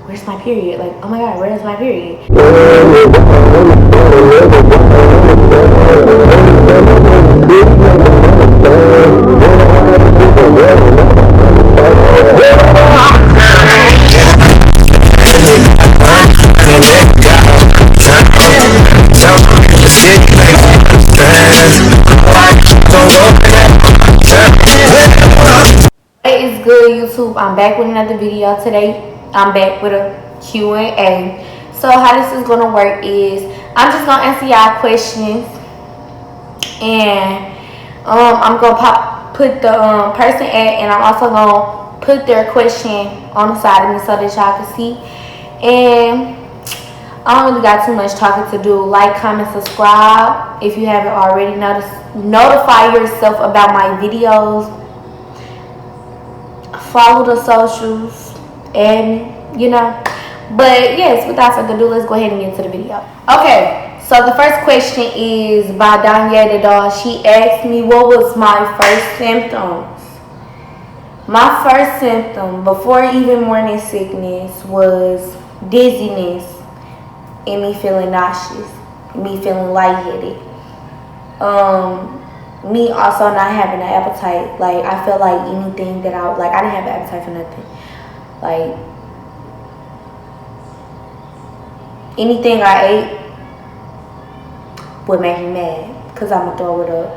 where's my period? Like, oh my God, where's my period? What is good, YouTube? I'm back with another video today. I'm back with a Q&A. So how this is gonna work is I'm just gonna answer y'all questions, and I'm gonna put the person at, and I'm also gonna put their question on the side of me so that y'all can see. And I don't really got too much talking to do. Like, comment, subscribe if you haven't already. Notify yourself about my videos. Follow the socials, and but yes, without further ado, let's go ahead and get into the video. Okay, so the first question is by Danya the Doll. She asked me what was my first symptoms. My first symptom before even morning sickness was dizziness and me feeling nauseous, me feeling lightheaded, me also not having an appetite. Like, I felt like anything that I didn't have an appetite for nothing. Like, anything I ate would make me mad because I'm gonna throw it up.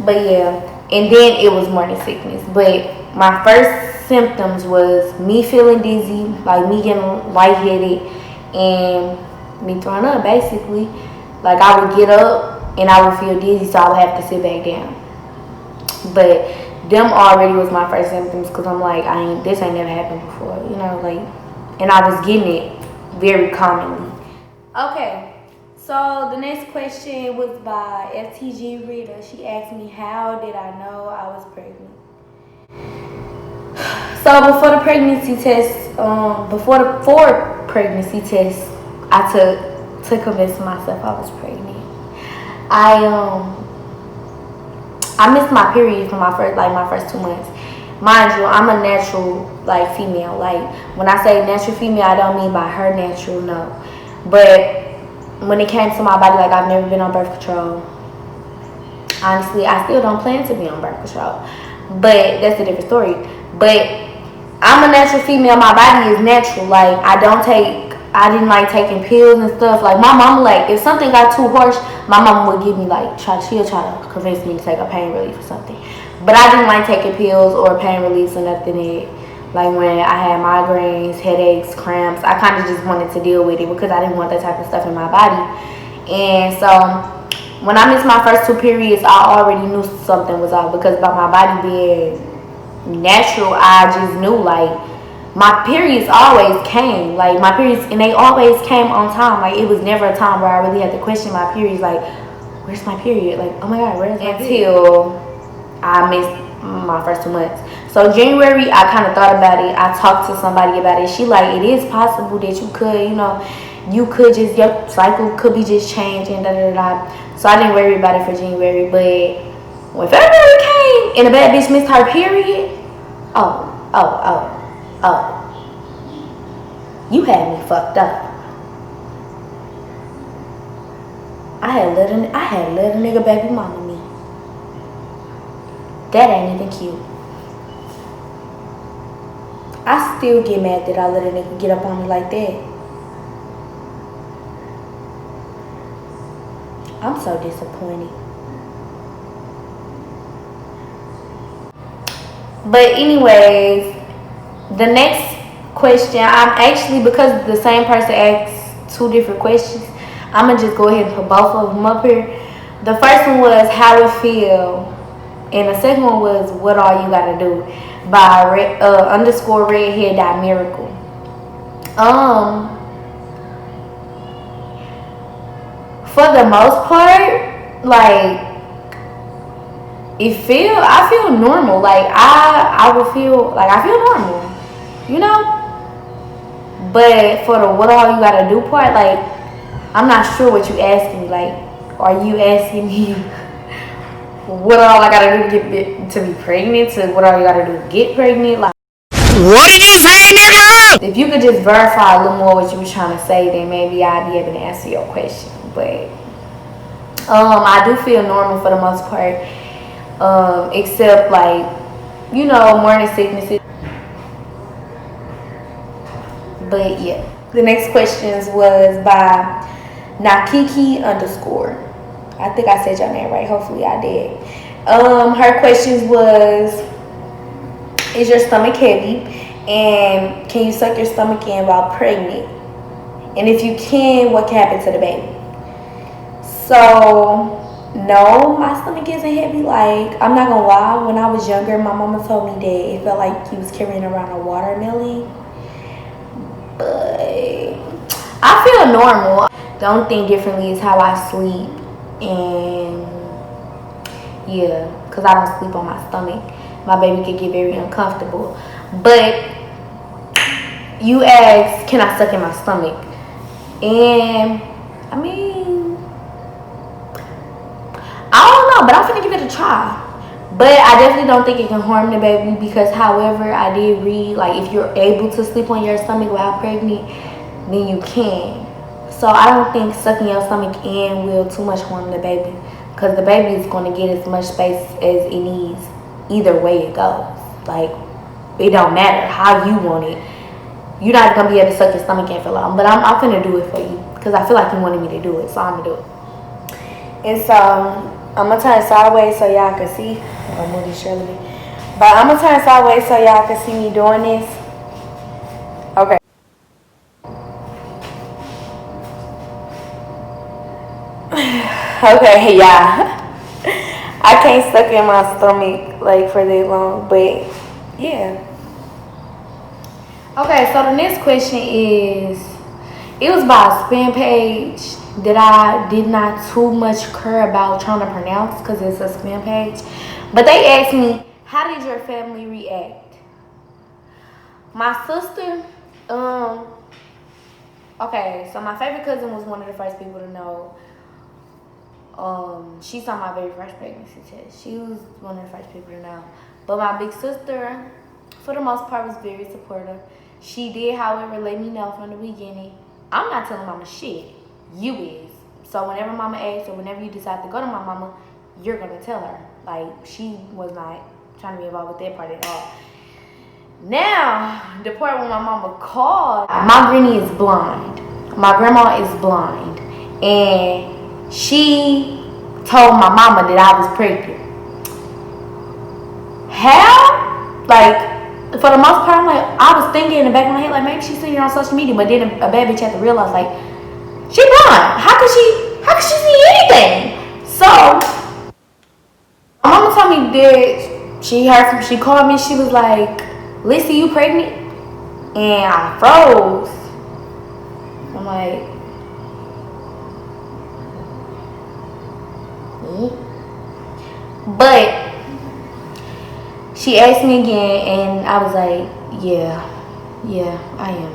But yeah, and then it was morning sickness. But my first symptoms was me feeling dizzy, like me getting lightheaded, and me throwing up basically. Like, I would get up and I would feel dizzy, so I would have to sit back down. But them already was my first symptoms, because I'm like, this ain't never happened before, like, and I was getting it very commonly. Okay, so the next question was by FTG Rita. She asked me, how did I know I was pregnant? So before the pregnancy test, four pregnancy tests I took to convince myself I was pregnant. I missed my period for my first 2 months. Mind you, I'm a natural female. Like, when I say natural female, I don't mean by her natural, no. But when it came to my body, I've never been on birth control. Honestly, I still don't plan to be on birth control, but that's a different story. But I'm a natural female. My body is natural. I didn't like taking pills and stuff. Like, my mama, if something got too harsh, my mama would give me she'll try to convince me to take a pain relief or something. But I didn't like taking pills or pain reliefs or nothing. When I had migraines, headaches, cramps, I kind of just wanted to deal with it because I didn't want that type of stuff in my body. And so when I missed my first 2 periods, I already knew something was off, because by my body being natural, I just knew my periods always came. And they always came on time. It was never a time where I really had to question my periods. Where's my period? Oh my God, where's my period? Until I missed my first 2 months. So January, I kind of thought about it. I talked to somebody about it. She it is possible that you could, you could just, your cycle could be just changing, da da da. So I didn't worry about it for January. But when February came and the bad bitch missed her period, oh. You had me fucked up. I had let a nigga baby mama me. That ain't even cute. I still get mad that I let a nigga get up on me like that. I'm so disappointed. But anyways, the next question, I'm actually, because the same person asked 2 different questions, I'm going to just go ahead and put both of them up here. The first one was how it feel, and the second one was what all you got to do, by _redhead.miracle. For the most part, I feel normal. I would feel I feel normal, But for the what all you gotta do part, I'm not sure what you asking. Are you asking me what all I gotta do to be pregnant? To what all you gotta do to get pregnant? What did you say, nigga? If you could just verify a little more what you were trying to say, then maybe I'd be able to answer your question. But I do feel normal for the most part, except like, you know, morning sicknesses. But yeah, the next questions was by Nakiki underscore. I think I said your name right. Hopefully I did. Her questions was, is your stomach heavy? And can you suck your stomach in while pregnant? And if you can, what can happen to the baby? So, no, my stomach isn't heavy. Like, I'm not gonna lie, when I was younger, my mama told me that it felt like he was carrying around a watermelon. But I feel normal. The only thing differently is how I sleep. And yeah, because I don't sleep on my stomach. My baby could get very uncomfortable. But you asked, can I suck in my stomach? And I mean, I don't know, but I'm finna give it a try. But I definitely don't think it can harm the baby because, however, I did read, like, if you're able to sleep on your stomach while pregnant, then you can. So I don't think sucking your stomach in will too much harm the baby because the baby is going to get as much space as it needs either way it goes. Like, it don't matter how you want it. You're not going to be able to suck your stomach in for long. But I'm finna do it for you because I feel like you wanted me to do it, so I'm going to do it. And so I'm going to turn sideways so y'all can see. I'm going to move this shirt a bit. But I'm going to turn sideways so y'all can see me doing this. Okay. Okay, yeah. I can't suck in my stomach like for that long, but yeah. Okay, so the next question is, it was by a spam page that I did not too much care about trying to pronounce because it's a spam page. But they asked me, how did your family react? My sister, okay, so my favorite cousin was one of the first people to know. She saw my very first pregnancy test. She was one of the first people to know. But my big sister, for the most part, was very supportive. She did, however, let me know from the beginning, I'm not telling mama shit. You is. So whenever mama asks or whenever you decide to go to my mama, you're going to tell her. Like, she was not trying to be involved with that part at all. Now, the part when my mama called, my granny is blind. My grandma is blind. And she told my mama that I was pregnant. How? Like, for the most part, I'm like, I was thinking in the back of my head, like, maybe she's seeing it on social media, but then a bad bitch had to realize, like, she blind. How could she see anything? So, my mama told me that she called me, she was like, Lissy, you pregnant? And I froze. I'm like, but she asked me again, and I was like, yeah, I am.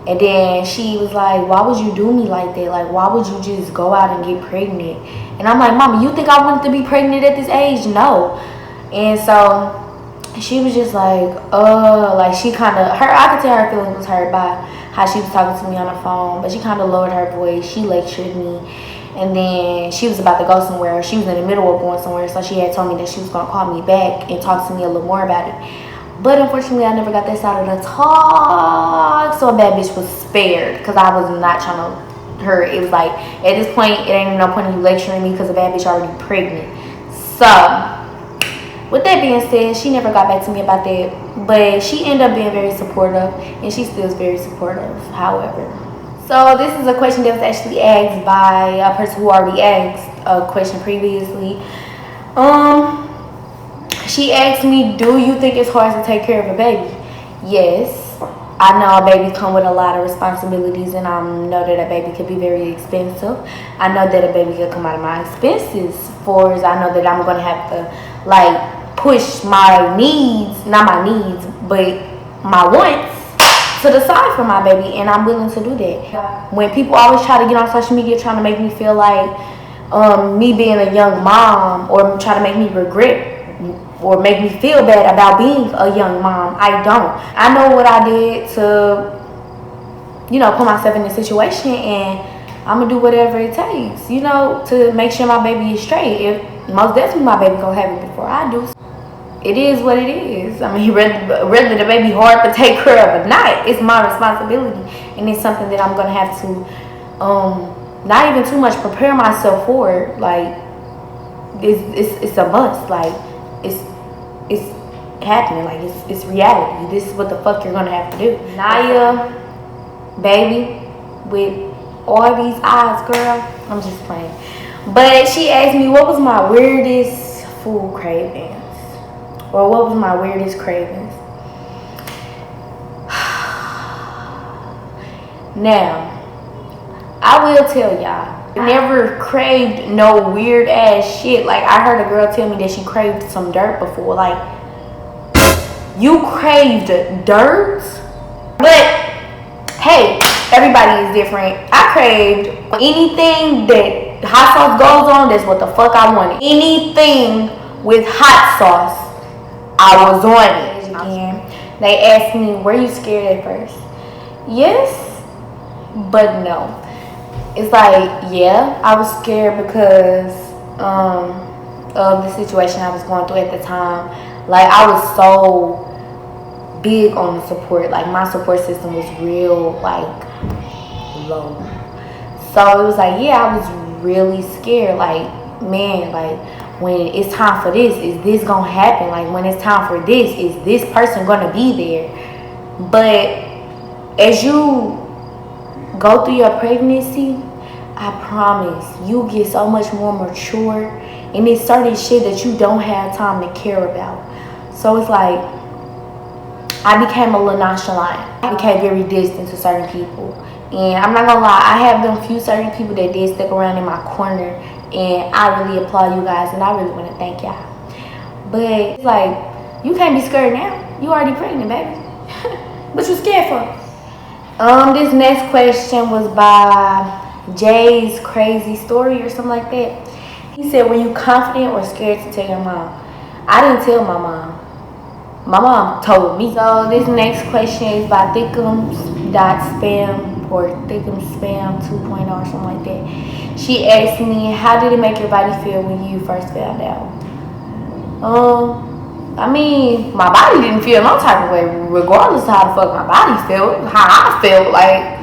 And then she was like, why would you do me like that? Like, why would you just go out and get pregnant? And I'm like, Mama, you think I wanted to be pregnant at this age? No. And so she was just like, she kind of, I could tell her feelings was hurt by how she was talking to me on the phone, but she kind of lowered her voice. She lectured me. And then she was about to go somewhere. She was in the middle of going somewhere, so she had told me that she was going to call me back and talk to me a little more about it. But unfortunately, I never got that side of the talk, so a bad bitch was spared because I was not trying to hurt. It was like, at this point, it ain't no point in you lecturing me because a bad bitch already pregnant. So, with that being said, she never got back to me about that, but she ended up being very supportive, and she still is very supportive, however. So this is a question that was actually asked by a person who already asked a question previously. She asked me, do you think it's hard to take care of a baby? Yes. I know a baby come with a lot of responsibilities, and I know that a baby could be very expensive. I know that a baby could come out of my expenses for I know that I'm going to have to, like, push my needs, not my needs, but my wants to the side for my baby, and I'm willing to do that. When people always try to get on social media trying to make me feel like me being a young mom or try to make me regret or make me feel bad about being a young mom. I don't. I know what I did to, put myself in this situation, and I'm gonna do whatever it takes, to make sure my baby is straight. If most definitely my baby gonna have it before I do. It is what it is. I mean, whether the baby hard to take care of or not, it's my responsibility, and it's something that I'm gonna have to, not even too much prepare myself for. Like, it's a must. Like, it's happening. Like, it's reality. This is what the fuck you're gonna have to do. Naya, baby, with all these eyes, girl. I'm just playing. But she asked me what was my weirdest food cravings, or what was my weirdest cravings. Now, I will tell y'all, I never craved no weird ass shit. Like, I heard a girl tell me that she craved some dirt before. Like, you craved dirt? But hey, everybody is different. I craved anything that hot sauce goes on. That's what the fuck I wanted. Anything with hot sauce, I was on it. Again, they asked me, were you scared at first? Yes, but no. It's like, yeah, I was scared because of the situation I was going through at the time. Like, I was so big on the support. Like, my support system was real, like, low. So it was like, yeah, I was really scared. Like, man, like, when it's time for this, is this gonna happen? Like, when it's time for this, is this person gonna be there? But as you go through your pregnancy, I promise you get so much more mature, and it's certain shit that you don't have time to care about. So it's like, I became a little nonchalant. I became very distant to certain people. And I'm not gonna lie, I have them few certain people that did stick around in my corner, and I really applaud you guys, and I really want to thank y'all. But it's like, you can't be scared now. You already pregnant, baby. What you scared for? This next question was by Jay's Crazy Story or something like that. He said, were you confident or scared to tell your mom? I didn't tell my mom. My mom told me. So this next question is by Thickums.spam or Thickums Spam 2.0 or something like that. She asked me, how did it make your body feel when you first found out? I mean, my body didn't feel no type of way, regardless of how the fuck my body felt, how I felt. Like,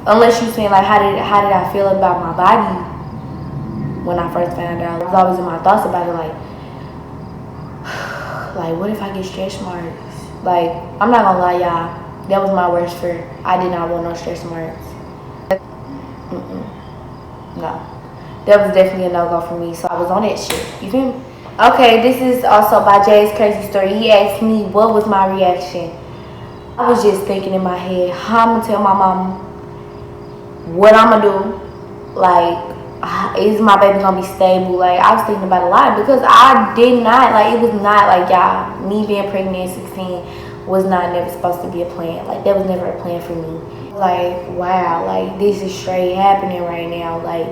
unless you saying like, how did I feel about my body when I first found out? I was always in my thoughts about it, like what if I get stretch marks? Like, I'm not gonna lie, y'all, that was my worst fear. I did not want no stretch marks. No, that was definitely a no-go for me. So I was on that shit. You feel me? Okay, this is also by Jay's Crazy Story. He asked me what was my reaction. I was just thinking in my head, how I'm gonna tell my mom what I'm gonna do. Like, is my baby gonna be stable? Like, I was thinking about a lot, because I did not, like, it was not like, y'all, me being pregnant at 16 was not never supposed to be a plan. Like, that was never a plan for me. Like, wow, like, this is straight happening right now. Like,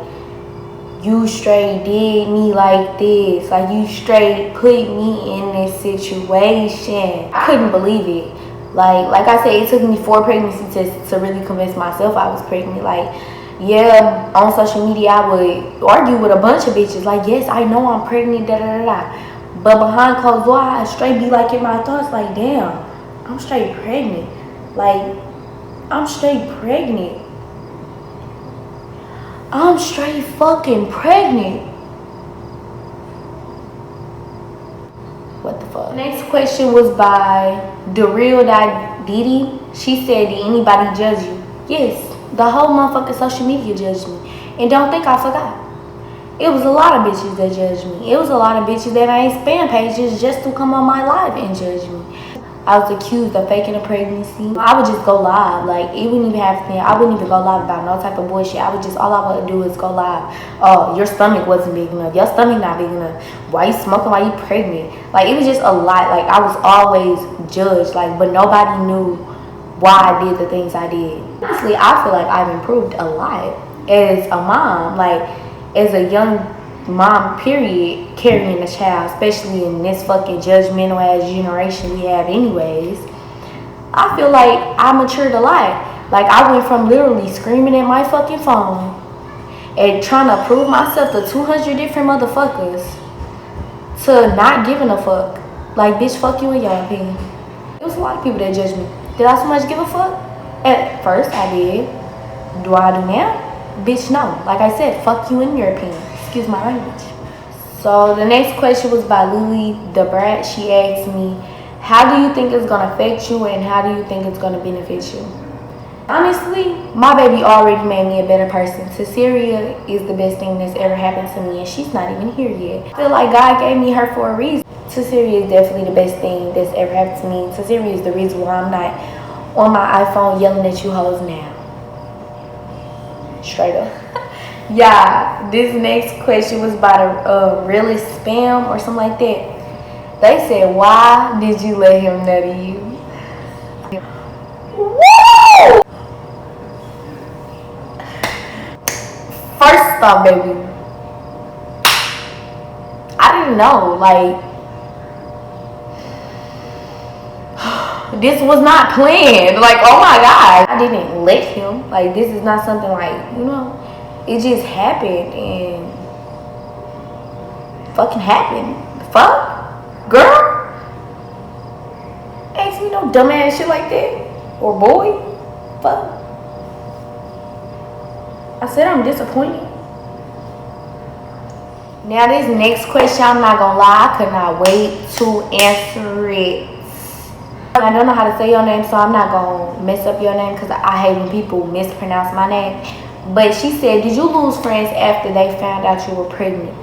you straight did me like this. Like, you straight put me in this situation. I couldn't believe it. Like I said, it took me 4 pregnancy tests to really convince myself I was pregnant. Like, yeah, on social media I would argue with a bunch of bitches. Like, yes, I know I'm pregnant, da da da da. But behind closed doors, I straight be like in my thoughts, like, damn, I'm straight pregnant. Like, I'm straight pregnant. I'm straight fucking pregnant. What the fuck? Next question was by TheReal.Didi. She said, did anybody judge you? Yes, the whole motherfucking social media judged me. And don't think I forgot. It was a lot of bitches that judged me. It was a lot of bitches that made spam pages just to come on my live and judge me. I was accused of faking a pregnancy. I would just go live. Like, it wouldn't even have to, I wouldn't even go live about no type of bullshit. All I would do is go live. Oh, your stomach wasn't big enough. Your stomach not big enough. Why you smoking while you pregnant? Like, it was just a lot. Like, I was always judged. Like, but nobody knew why I did the things I did. Honestly, I feel like I've improved a lot as a mom. Like, as a young mom, period, carrying a child, especially in this fucking judgmental ass generation we have anyways, I feel like I matured a lot. Like, I went from literally screaming at my fucking phone and trying to prove myself to 200 different motherfuckers to not giving a fuck. Like, bitch, fuck you in your opinion. It was a lot of people that judged me. Did I so much give a fuck? At first, I did. Do I do now? Bitch, no. Like I said, fuck you in your opinion. Excuse my language. So the next question was by Lily the Brat. She asked me, how do you think it's gonna affect you and how do you think it's gonna benefit you? Honestly, my baby already made me a better person. Cecilia is the best thing that's ever happened to me and she's not even here yet. I feel like God gave me her for a reason. Cecilia is definitely the best thing that's ever happened to me. Cecilia is the reason why I'm not on my iPhone yelling at you hoes now. Straight up. Yeah, this next question was about a realist spam or something like that. They said, why did you let him nutty you? Woo! First off, baby, I didn't know. Like, this was not planned. Like, oh my God. I didn't let him. Like, this is not something like, it just happened and fucking happened. Fuck? Girl? Ask me no dumbass shit like that. Or boy? Fuck. I said I'm disappointed. Now this next question, I'm not gonna lie, I could not wait to answer it. I don't know how to say your name, so I'm not gonna mess up your name because I hate when people mispronounce my name. But she said, did you lose friends after they found out you were pregnant?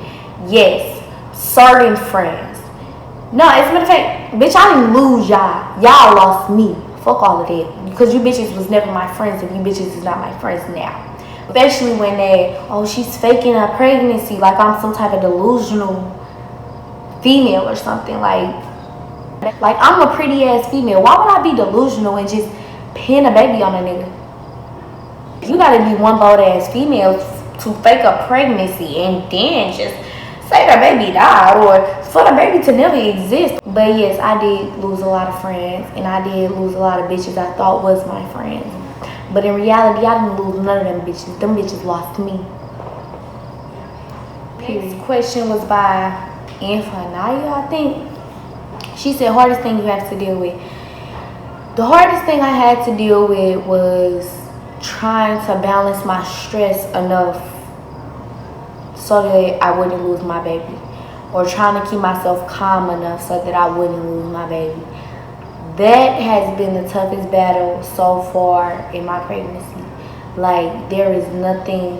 Yes, certain friends. No, as a matter of fact, bitch, I didn't lose y'all. Y'all lost me. Fuck all of that. Because you bitches was never my friends and you bitches is not my friends now. Especially when she's faking a pregnancy like I'm some type of delusional female or something. Like I'm a pretty ass female. Why would I be delusional and just pin a baby on a nigga? You gotta be one bold ass female to fake a pregnancy and then just say the baby died or for the baby to never exist. But yes, I did lose a lot of friends and I did lose a lot of bitches I thought was my friends. But in reality, I didn't lose none of them bitches. Them bitches lost me. Next question was by Infanaya, I think. She said, hardest thing you have to deal with. The hardest thing I had to deal with was trying to balance my stress enough so that I wouldn't lose my baby. Or trying to keep myself calm enough so that I wouldn't lose my baby. That has been the toughest battle so far in my pregnancy. Like, there is nothing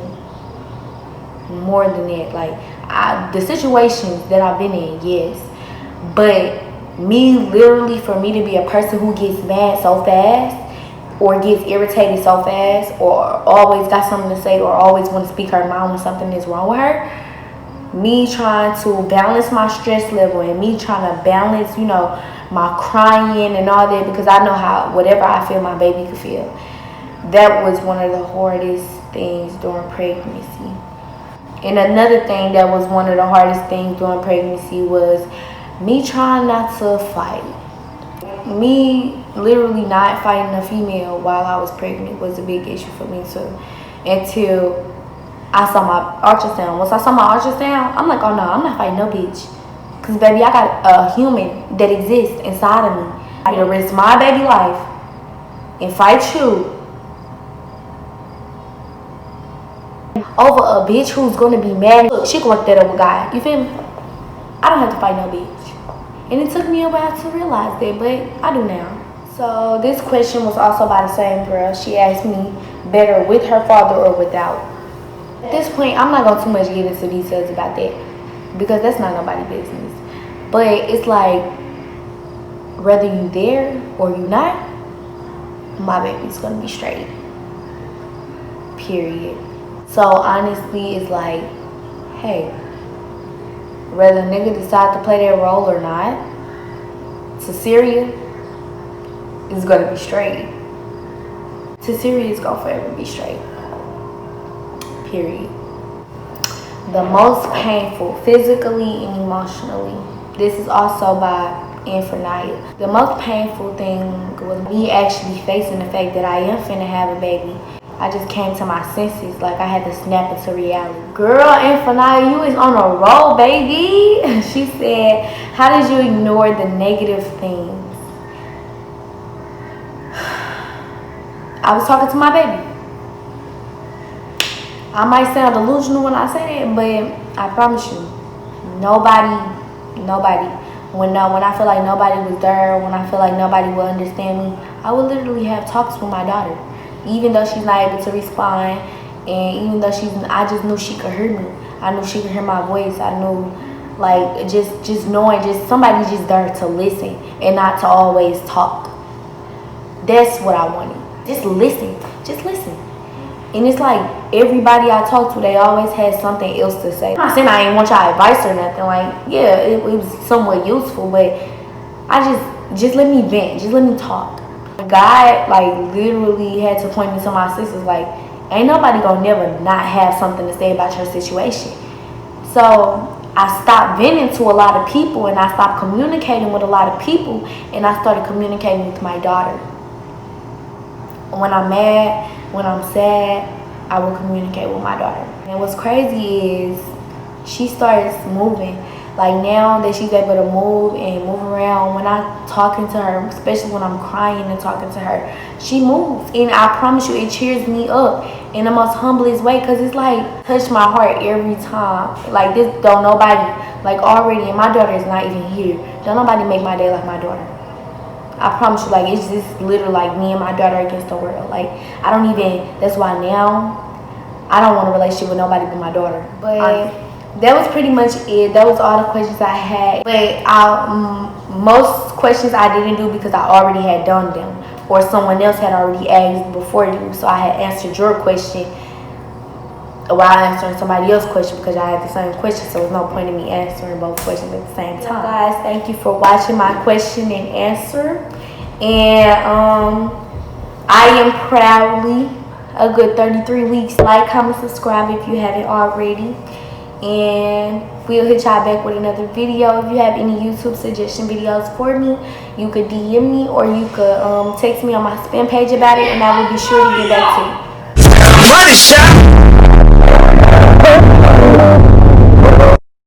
more than that. Like, the situations that I've been in, yes. But for me to be a person who gets mad so fast or gets irritated so fast or always got something to say or always want to speak her mind when something is wrong with her, me trying to balance my stress level and me trying to balance, my crying and all that, because I know how whatever I feel my baby could feel. That was one of the hardest things during pregnancy. And another thing that was one of the hardest things during pregnancy was me trying not to fight. Me literally not fighting a female while I was pregnant was a big issue for me too. Until I saw my ultrasound. Once I saw my ultrasound, I'm like, oh no, I'm not fighting no bitch. Because baby, I got a human that exists inside of me. I can risk my baby life and fight you over a bitch who's going to be mad. Look, she can work that up with God. You feel me? I don't have to fight no bitch. And it took me a while to realize that, but I do now. So this question was also by the same girl. She asked me, better with her father or without? At this point, I'm not going to too much get into details about that because that's not nobody's business. But it's like, whether you there or you not, my baby's going to be straight. Period. So honestly, it's like, hey, whether a nigga decide to play that role or not, Cecilia is going to be straight. Cecilia is going to forever be straight. Period. The most painful, physically and emotionally. This is also by Infinite. The most painful thing was me actually facing the fact that I am finna have a baby. I just came to my senses, like I had to snap into reality. Girl, Infinite, you is on a roll, baby. She said, how did you ignore the negative things? I was talking to my baby. I might sound delusional when I say that, but I promise you, nobody. When I feel like nobody was there, when I feel like nobody will understand me, I would literally have talks with my daughter. Even though she's not able to respond, and even though I just knew she could hear me. I knew she could hear my voice. I knew, like, just knowing, just somebody just there to listen and not to always talk. That's what I wanted. Just listen. And it's like everybody I talk to, they always had something else to say. I'm not saying I ain't want y'all advice or nothing. Like, yeah, it was somewhat useful, but I just let me vent. Just let me talk. God, like, literally had to point me to my sisters. Like, ain't nobody gonna never not have something to say about your situation. So I stopped venting to a lot of people, and I stopped communicating with a lot of people, and I started communicating with my daughter. When I'm mad, when I'm sad, I will communicate with my daughter. And what's crazy is she starts moving. Like, now that she's able to move and move around, when I'm talking to her, especially when I'm crying and talking to her, she moves. And I promise you, it cheers me up in the most humblest way, because it's like touch my heart every time. Like, this don't nobody, like, already, and my daughter is not even here, don't nobody make my day like my daughter. I promise you, like, it's just literally like me and my daughter against the world. Like, I don't even, that's why now I don't want a relationship with nobody but my daughter. But that was pretty much it. That was all the questions I had. But most questions I didn't do because I already had done them, or someone else had already asked before you. So I had answered your question while answering somebody else's question, because I had the same question, so there's no point in me answering both questions at the same time. Guys, thank you for watching my question and answer. And I am proudly a good 33 weeks. Like, comment, subscribe if you haven't already. And we'll hit y'all back with another video. If you have any YouTube suggestion videos for me, you could DM me, or you could text me on my spam page about it, and I will be sure to get back to you. Money shot.